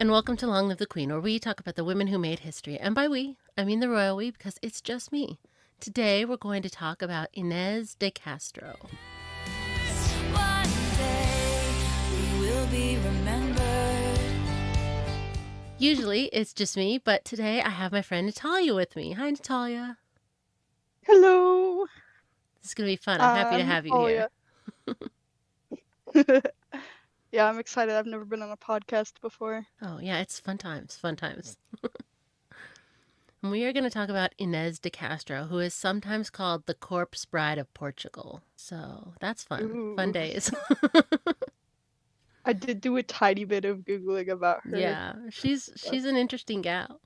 and welcome to Long Live the Queen, where we talk about the women who made history. And by we, I mean the royal we, because it's just me. Today, we're going to talk about Inez de Castro. One day we will be remembered. Usually, it's just me, but today I have my friend Natalia with me. Hi, Natalia. Hello, This is going to be fun. I'm happy to I'm have you here. Natalia. Yeah, I'm excited. I've never been on a podcast before. Oh, yeah, it's fun times, fun times. And we are going to talk about Inez de Castro, who is sometimes called the corpse bride of Portugal. So that's fun. Fun Ooh, days. I did do a tiny bit of Googling about her. Yeah, she's That's, an interesting gal.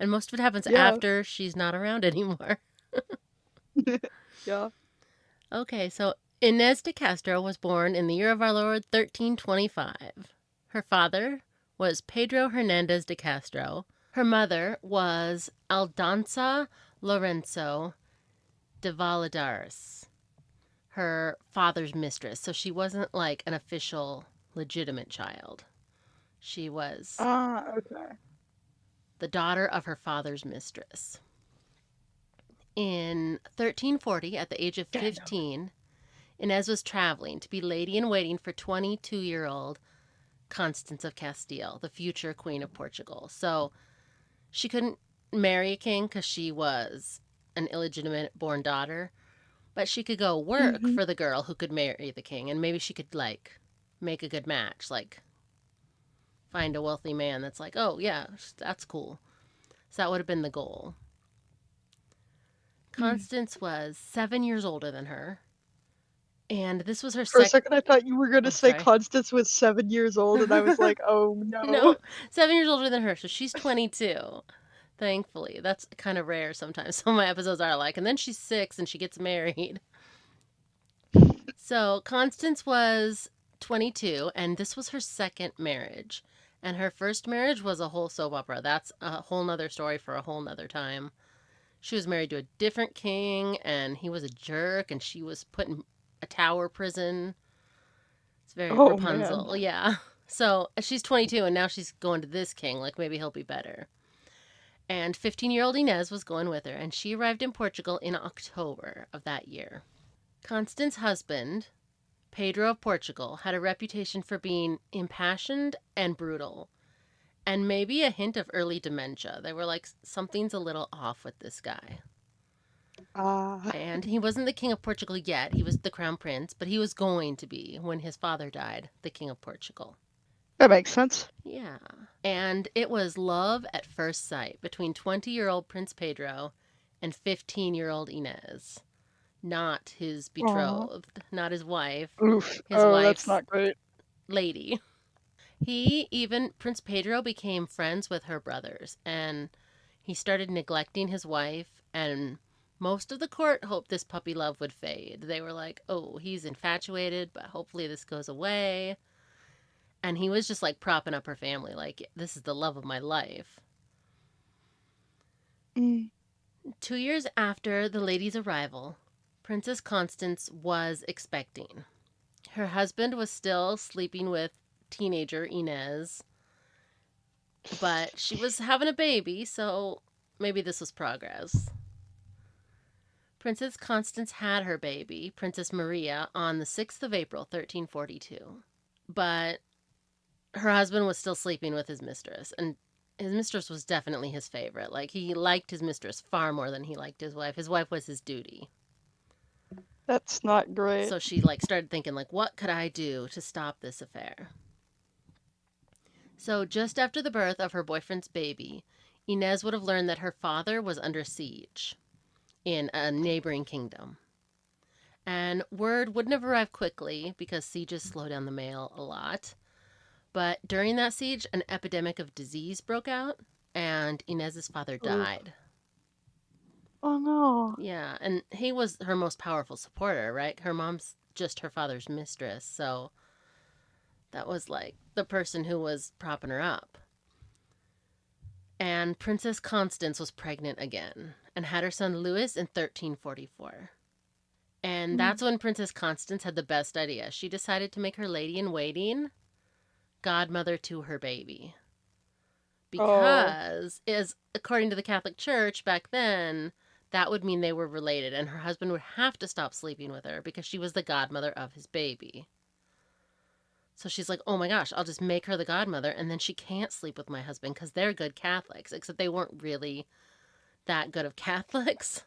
And most of it happens yeah, after she's not around anymore. yeah. Okay, so Inez de Castro was born in the year of our Lord 1325. Her father was Pedro Hernandez de Castro. Her mother was Aldanza Lorenzo de Valadares, her father's mistress. So she wasn't like an official, legitimate child. She was Okay. the daughter of her father's mistress. In 1340, at the age of Yeah, no. 15, Inez was traveling to be lady in waiting for 22-year-old Constance of Castile, the future Queen of Portugal. So she couldn't marry a king because she was an illegitimate born daughter, but she could go work Mm-hmm. for the girl who could marry the king, and maybe she could, like, make a good match, like, find a wealthy man that's like, oh, yeah, that's cool. So that would have been the goal. Constance was 7 years older than her, and this was her For a second. second, I thought you were gonna Oh, say sorry. Constance was 7 years old, and I was like, oh No, no. 7 years older than her, so she's 22. Thankfully, that's kind of rare sometimes. Some of my episodes are like, and then she's 6 and she gets married. So Constance was 22, and this was her second marriage. And her first marriage was a whole soap opera. That's a whole nother story for a whole nother time. She was married to a different king, and he was a jerk, and she was put in a tower prison. It's very Oh man. Rapunzel, yeah. So she's 22, and now she's going to this king. Like, maybe he'll be better. And 15-year-old Inez was going with her, and she arrived in Portugal in October of that year. Constance's husband, Pedro of Portugal, had a reputation for being impassioned and brutal, and maybe a hint of early dementia. They were like, something's a little off with this guy. Ah, And he wasn't the king of Portugal yet. He was the crown prince, but he was going to be when his father died, the king of Portugal. that makes sense. Yeah. And it was love at first sight between 20-year-old Prince Pedro and 15-year-old Inez. Not his Aw. betrothed, not his wife, Oof. his Oh, that's wife's not great. lady. Prince Pedro became friends with her brothers, and he started neglecting his wife, and most of the court hoped this puppy love would fade. They were like, oh, he's infatuated, but hopefully this goes away. And he was just like propping up her family, like, this is the love of my life. Mm. 2 years after the lady's arrival, Princess Constance was expecting. Her husband was still sleeping with teenager Inez, but she was having a baby, so maybe this was progress. Princess Constance had her baby, Princess Maria, on the 6th of April, 1342. But her husband was still sleeping with his mistress, and his mistress was definitely his favorite. Like, he liked his mistress far more than he liked his wife. His wife was his duty. That's not great. So she, like, started thinking, like, what could I do to stop this affair? So just after the birth of her boyfriend's baby, Inez would have learned that her father was under siege in a neighboring kingdom. And word wouldn't have arrived quickly because sieges slow down the mail a lot. But during that siege, an epidemic of disease broke out, and Inez's father Oof. died. Oh no. Yeah, and he was her most powerful supporter, right? Her mom's just her father's mistress, so that was like the person who was propping her up. And Princess Constance was pregnant again and had her son Louis in 1344. And Mm. that's when Princess Constance had the best idea. She decided to make her lady in waiting godmother to her baby. Oh, because, as according to the Catholic Church back then, that would mean they were related, and her husband would have to stop sleeping with her because she was the godmother of his baby. So she's like, oh my gosh, I'll just make her the godmother, and then she can't sleep with my husband because they're good Catholics, except they weren't really that good of Catholics.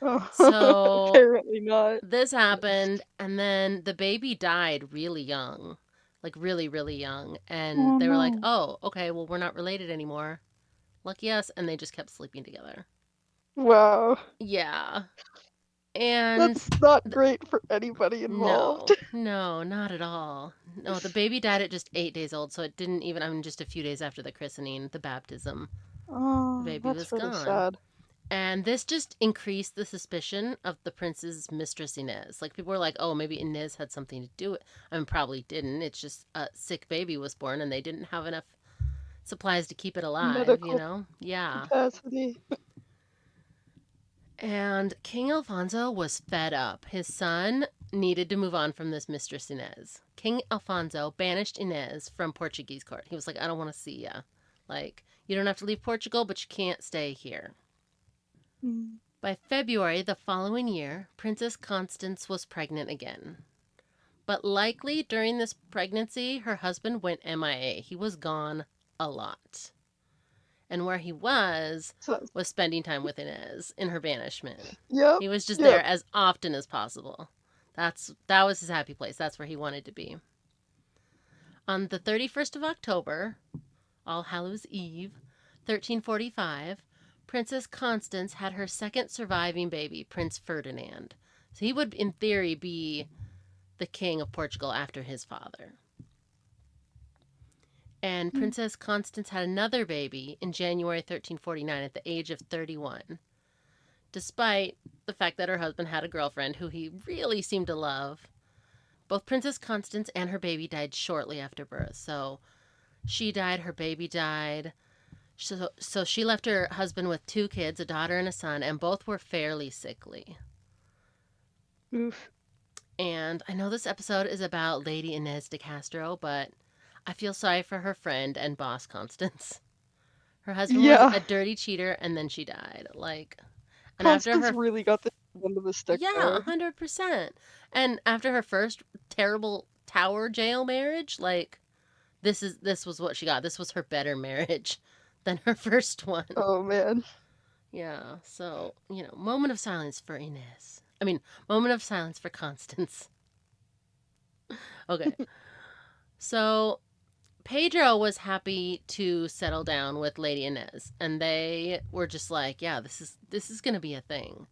oh, So apparently not. this happened, and then the baby died really young, like really, really young. And Oh they were like, no. oh, okay, well, we're not related anymore. Lucky us. And they just kept sleeping together. Wow. Yeah. And That's not great for anybody no, involved. no, not at all. No, the baby died at just 8 days old, so it didn't even, I mean, just a few days after the christening, the baptism, the Oh, baby was that's really gone. sad. And this just increased the suspicion of the prince's mistress Inez. Like people were like, "Oh, maybe Inez had something to do with it." I mean, probably didn't. It's just a sick baby was born, and they didn't have enough supplies to keep it alive. You Medical know? Yeah. capacity. And King Alfonso was fed up. His son needed to move on from this mistress Inez. King Alfonso banished Inez from Portuguese court. He was like, "I don't want to see ya. Like, you don't have to leave Portugal, but you can't stay here." Mm. By February the following year, Princess Constance was pregnant again. But likely during this pregnancy, her husband went MIA. He was gone a lot. And where he So, was spending time with Inez in her banishment. yep, He was just there yep. as often as possible. That was his happy place. That's where he wanted to be. On the 31st of October, All Hallows Eve, 1345, Princess Constance had her second surviving baby, Prince Ferdinand. So he would, in theory, be the king of Portugal after his father. And Mm. Princess Constance had another baby in January 1349 at the age of 31, despite the fact that her husband had a girlfriend who he really seemed to love. Both Princess Constance and her baby died shortly after birth. So she died, her baby died. So she left her husband with two kids, a daughter and a son, and both were fairly sickly. Oof. And I know this episode is about Lady Inez de Castro, but I feel sorry for her friend and boss, Constance. Her husband was Yeah. a dirty cheater, and then she died. Like, and after Constance her, really got the end of the stick yeah, there. 100%. And after her first terrible tower jail marriage, like, this was what she got. This was her better marriage than her first one. Oh man. Yeah, so, moment of silence for Inez. I mean, moment of silence for Constance. Okay. So, Pedro was happy to settle down with Lady Inez, and they were just like, yeah, this is going to be a thing.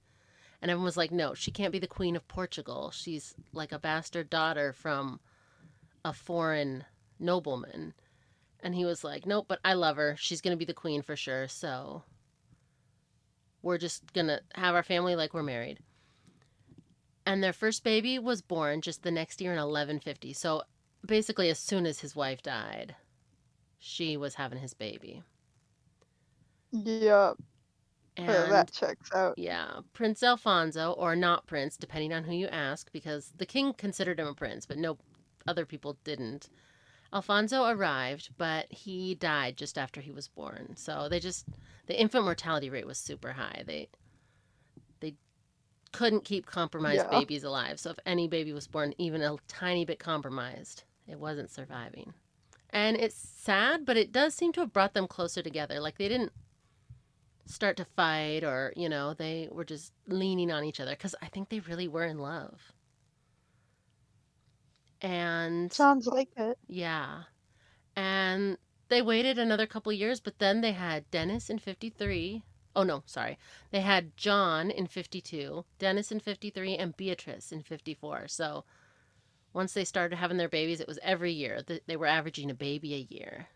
And everyone was like, no, she can't be the queen of Portugal. She's like a bastard daughter from a foreign nobleman. And he was like, nope, but I love her. She's going to be the queen for sure. So, we're just going to have our family like we're married. And their first baby was born just the next year in 1150. So basically, as soon as his wife died, she was having his baby. Yeah, And that checks out. yeah, Prince Alfonso, or not Prince, depending on who you ask, because the king considered him a prince, but no other people didn't. Alfonso arrived, but he died just after he was born. So the infant mortality rate was super high. They couldn't keep compromised Yeah. babies alive. So if any baby was born even a tiny bit compromised, it wasn't surviving. And it's sad, but it does seem to have brought them closer together. Like they didn't start to fight or, they were just leaning on each other because I think they really were in love. And Sounds like it. yeah. And they waited another couple years, but then they had Dennis in 53. Oh, no, sorry. They had John in 52, Dennis in 53, and Beatrice in 54. So once they started having their babies, it was every year. They were averaging a baby a year.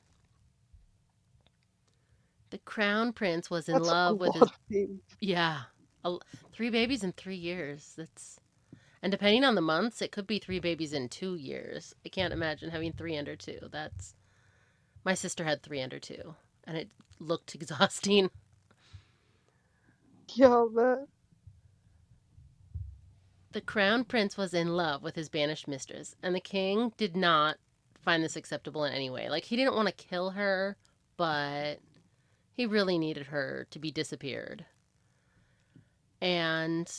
The crown prince was in That's a love with lot his, of babies. yeah, three babies in 3 years. And depending on the months, it could be three babies in 2 years. I can't imagine having three under two. My sister had three under two, and it looked exhausting. Yeah, man. The crown prince was in love with his banished mistress, and the king did not find this acceptable in any way. Like, he didn't want to kill her, but He really needed her to be disappeared. And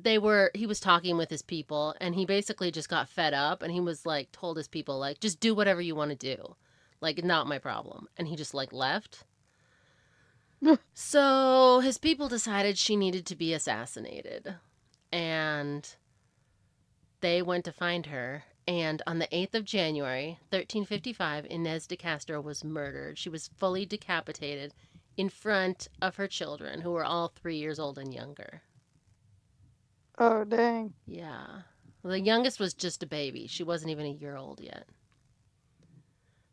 he was talking with his people, and he basically just got fed up, and he was like, told his people, like, just do whatever you want to do. Like, not my problem. And he just like left. So his people decided she needed to be assassinated. And they went to find her. And on the 8th of January, 1355, Inez de Castro was murdered. She was fully decapitated in front of her children, who were all 3 years old and younger. Oh, dang. Yeah. The youngest was just a baby. She wasn't even a year old yet.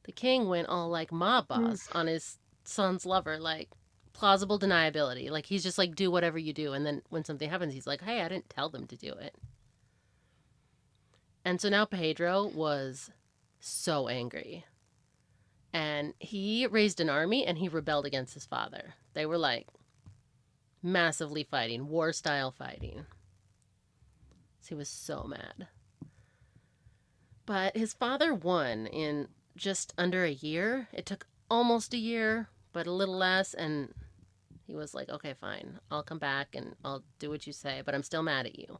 The king went all like mob boss Oof. on his son's lover, like plausible deniability. Like he's just like, do whatever you do. And then when something happens, he's like, hey, I didn't tell them to do it. And so now Pedro was so angry. And he raised an army and he rebelled against his father. They were like massively fighting, war style fighting. So he was so mad. But his father won in just under a year. It took almost a year, but a little less. And he was like, okay, fine. I'll come back and I'll do what you say, but I'm still mad at you.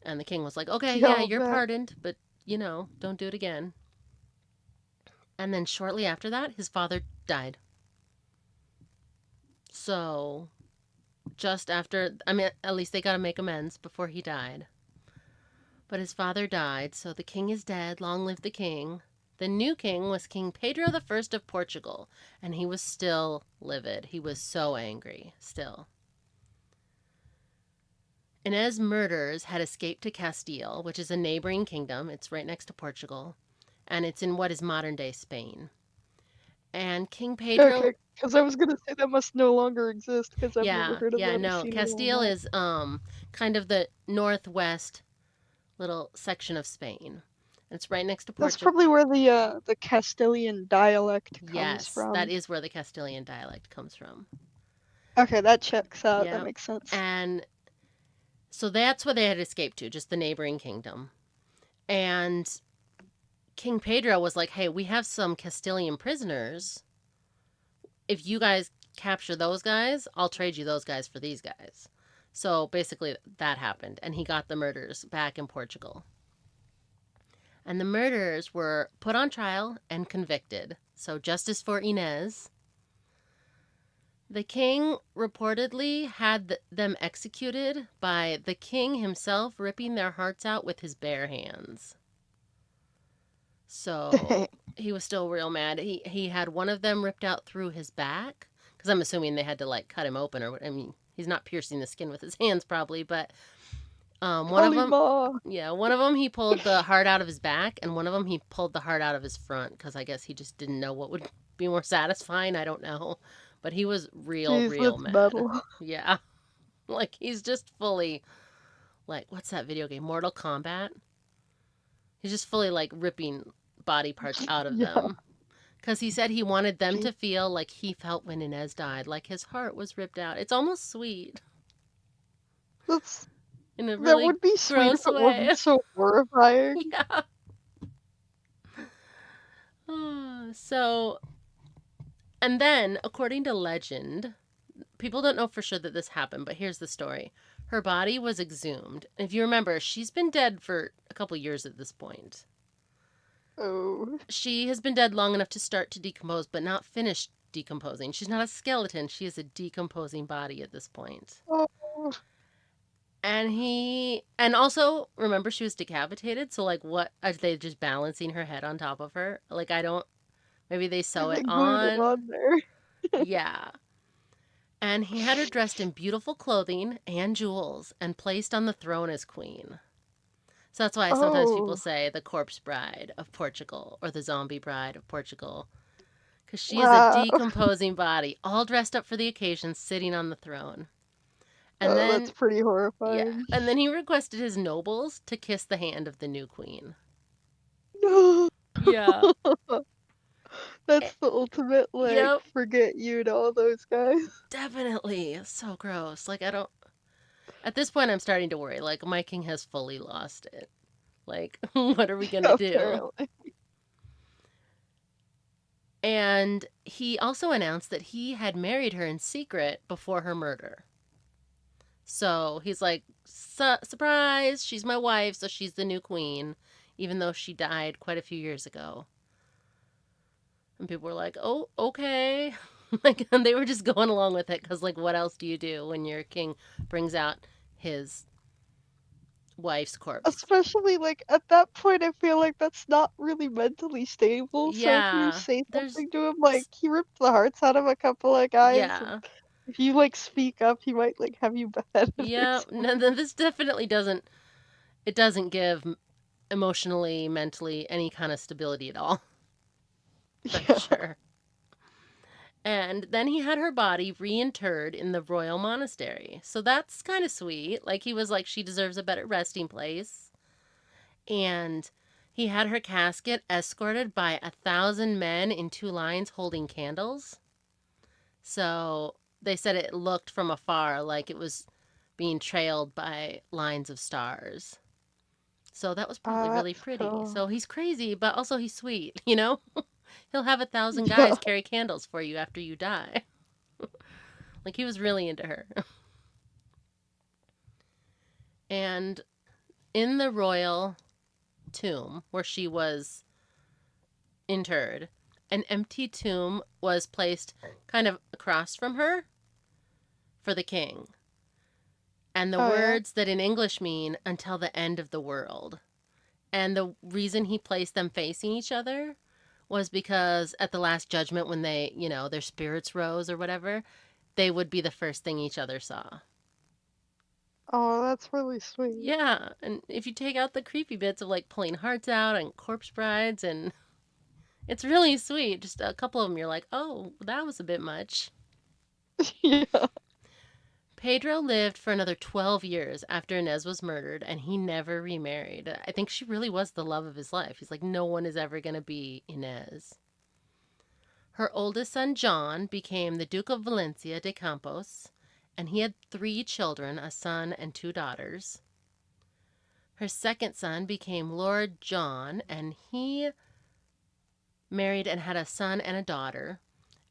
And the king was like, okay, yeah, Yo, you're man. pardoned, but, don't do it again. And then shortly after that, his father died. So just after, I mean, at least they got to make amends before he died. But his father died, so the king is dead. Long live the king. The new king was King Pedro I of Portugal, and he was still livid. He was so angry, still. Inez murders had escaped to Castile, which is a neighboring kingdom. It's right next to Portugal, and it's in what is modern-day Spain. And King Pedro, Okay, because I was gonna say that must no longer exist because I've never yeah, heard of yeah, that or no, seen it on Castile that. is kind of the northwest little section of Spain. It's right next to That's Portugal. probably where the Castilian dialect comes Yes, that from. is where the Castilian dialect comes from. Okay, that checks out. That Yeah. makes sense. And so that's where they had escaped to, just the neighboring kingdom. And King Pedro was like, hey, we have some Castilian prisoners. If you guys capture those guys, I'll trade you those guys for these guys. So basically, that happened. And he got the murderers back in Portugal. And the murderers were put on trial and convicted. So justice for Inez. The king reportedly had them executed by the king himself ripping their hearts out with his bare hands. Dang. So he was still real mad. He had one of them ripped out through his back because I'm assuming they had to like cut him open or I mean he's not piercing the skin with his hands probably, but one of them, Kalima. yeah, one of them he pulled the heart out of his back and one of them he pulled the heart out of his front because I guess he just didn't know what would be more satisfying. I don't know, but he was Jeez, real that's mad. metal. Yeah, like he's just fully like what's that video game Mortal Kombat? He's just fully like ripping body parts out of Yeah, them. Because he said he wanted them jeez. to feel like he felt when Inez died, like his heart was ripped out. It's almost sweet That's in a that really would be sweet if gross it wasn't way. so horrifying. Yeah. So, and then, according to legend, people don't know for sure that this happened, but here's the story. Her body was exhumed. If you remember, she's been dead for a couple years at this point. Oh. She has been dead long enough to start to decompose, but not finish decomposing. She's not a skeleton. She is a decomposing body at this point. Oh. And also remember she was decapitated. So like, what are they just balancing her head on top of her? Like I don't. Maybe they sew it They glued it on. on there. Yeah. And he had her dressed in beautiful clothing and jewels and placed on the throne as queen. So that's why sometimes people Oh. say the corpse bride of Portugal or the zombie bride of Portugal. Because she is a Wow. decomposing body, all dressed up for the occasion, sitting on the throne. And Oh, that's then, pretty yeah, horrifying. and then he requested his nobles to kiss the hand of the new queen. No. Yeah. Eh, That's the ultimate, like, yep, forget you to all those guys. definitely. So gross. Like, I don't. At this point, I'm starting to worry. Like, my king has fully lost it. Like, what are we gonna do? Apparently. And he also announced that he had married her in secret before her murder. So he's like, surprise, she's my wife, so she's the new queen, even though she died quite a few years ago. And people were like, oh, okay. Like, and they were just going along with it because, like, what else do you do when your king brings out his wife's corpse? Especially like at that point, I feel like that's not really mentally stable. So if you Yeah, say there's, something to him, like he ripped the hearts out of a couple of guys, and yeah, if you like speak up, he might like have you beheaded or yeah. No, something. this definitely doesn't. It doesn't give emotionally, mentally any kind of stability at all, for Yeah. sure. And then he had her body reinterred in the royal monastery. So that's kind of sweet. Like, he was like, she deserves a better resting place. And he had her casket escorted by 1,000 men in two lines holding candles. So they said it looked from afar like it was being trailed by lines of stars. So that was probably really That's pretty. cool. So he's crazy, but also he's sweet, you know? He'll have 1,000 Yeah. guys carry candles for you after you die. Like, he was really into her. And in the royal tomb where she was interred, an empty tomb was placed kind of across from her for the king. And the Oh yeah. words that in English mean until the end of the world. And the reason he placed them facing each other was because at the last judgment, when they, their spirits rose or whatever, they would be the first thing each other saw. Oh, that's really sweet. Yeah. And if you take out the creepy bits of like pulling hearts out and corpse brides, and it's really sweet. Just a couple of them, you're like, oh, that was a bit much. Yeah. Pedro lived for another 12 years after Inez was murdered, and he never remarried. I think she really was the love of his life. He's like, no one is ever going to be Inez. Her oldest son, John, became the Duke of Valencia de Campos, and he had 3 children, a son and 2 daughters. Her second son became Lord John, and he married and had a son and a daughter,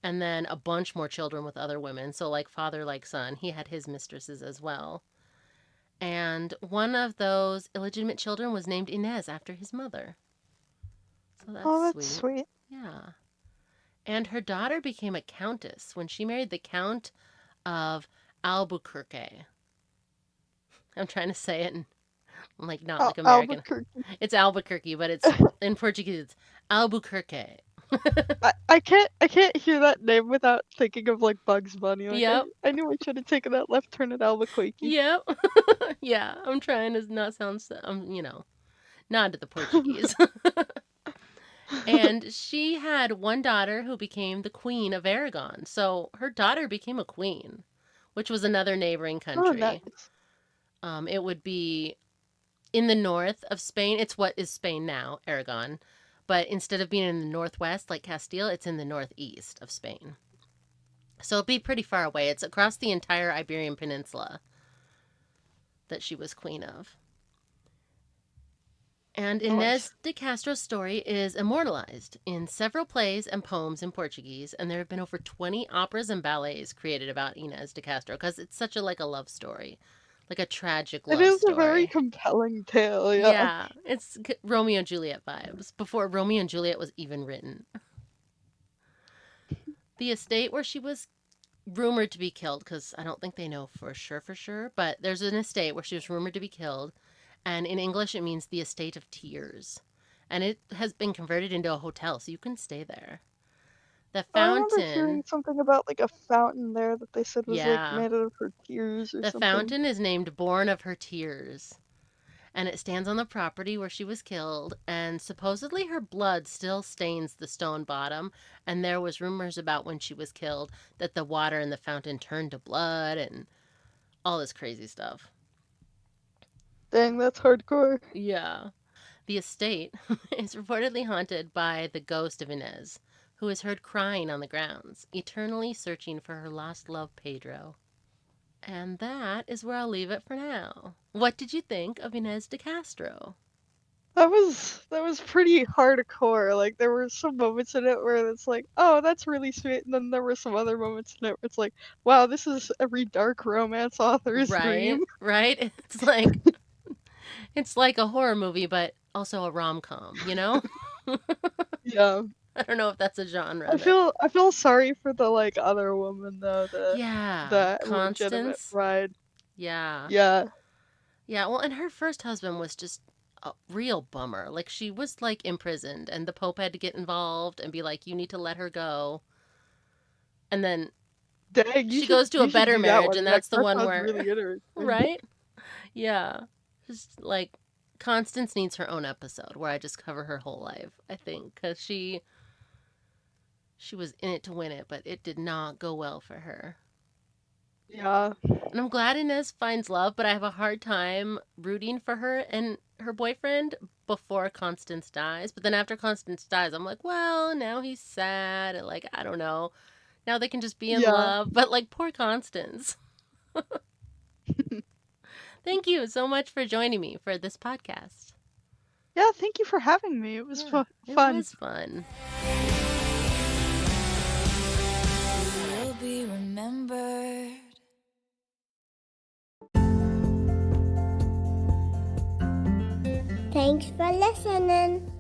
and then a bunch more children with other women. So, like father, like son, he had his mistresses as well. And one of those illegitimate children was named Inez after his mother. So that's Oh, that's sweet. sweet. Yeah. And her daughter became a countess when she married the Count of Albuquerque. I'm trying to say it in, like, not Oh, like American. Albuquerque. It's Albuquerque, but it's in Portuguese it's Albuquerque. I can't hear that name without thinking of like Bugs Bunny. Like I Yep. I knew I should have taken that left turn at Albuquerque. Yep. Yeah, I'm trying to not sound, nod to the Portuguese. And she had one daughter who became the Queen of Aragon. So her daughter became a queen, which was another neighboring Oh, country. nice. It would be in the north of Spain. It's what is Spain now, Aragon. But instead of being in the northwest like Castile, it's in the northeast of Spain. So it'd be pretty far away. It's across the entire Iberian Peninsula that she was queen of. And Nice. Inez de Castro's story is immortalized in several plays and poems in Portuguese, and there have been over 20 operas and ballets created about Inez de Castro because it's such a love story, like a tragic It love is a very story. compelling tale, yeah. Yeah, it's Romeo and Juliet vibes before Romeo and Juliet was even written. The estate where she was rumored to be killed, because I don't think they know for sure, but there's an estate where she was rumored to be killed, and in English it means the estate of tears. And it has been converted into a hotel, so you can stay there. The I remember fountain, hearing something about like a fountain there that they said was like yeah, made out of her tears or the something. fountain is named Born of Her Tears. And it stands on the property where she was killed, and supposedly her blood still stains the stone bottom. And there was rumors about when she was killed that the water in the fountain turned to blood and all this crazy stuff. Dang, that's hardcore. Yeah. The estate is reportedly haunted by the ghost of Inez, who is heard crying on the grounds, eternally searching for her lost love, Pedro. And that is where I'll leave it for now. What did you think of Inez de Castro? That was pretty hardcore. Like there were some moments in it where it's like, oh, that's really sweet, and then there were some other moments in it where it's like, wow, this is every dark romance author's Right? dream. Right? It's like a horror movie, but also a rom-com, you know? Yeah. I don't know if that's a genre I that. feel I feel sorry for the like other woman though, Yeah, the legitimate Constance. bride. Yeah. Yeah. Yeah, well, and her first husband was just a real bummer. Like she was like imprisoned and the Pope had to get involved and be like, "You need to let her go." And then Dang, she goes to a you should better do that marriage one and next. that's the That one sounds where really interesting. right? Yeah. Just like Constance needs her own episode where I just cover her whole life, I think, cuz she was in it to win it, but it did not go well for her. Yeah. And I'm glad Inez finds love, but I have a hard time rooting for her and her boyfriend before Constance dies. But then after Constance dies, I'm like, well, now he's sad. And like, I don't know. Now they can just be in Yeah. love. But like, poor Constance. Thank you so much for joining me for this podcast. Yeah, thank you for having me. It was Yeah, it fun. was fun. Will be remembered. Thanks for listening.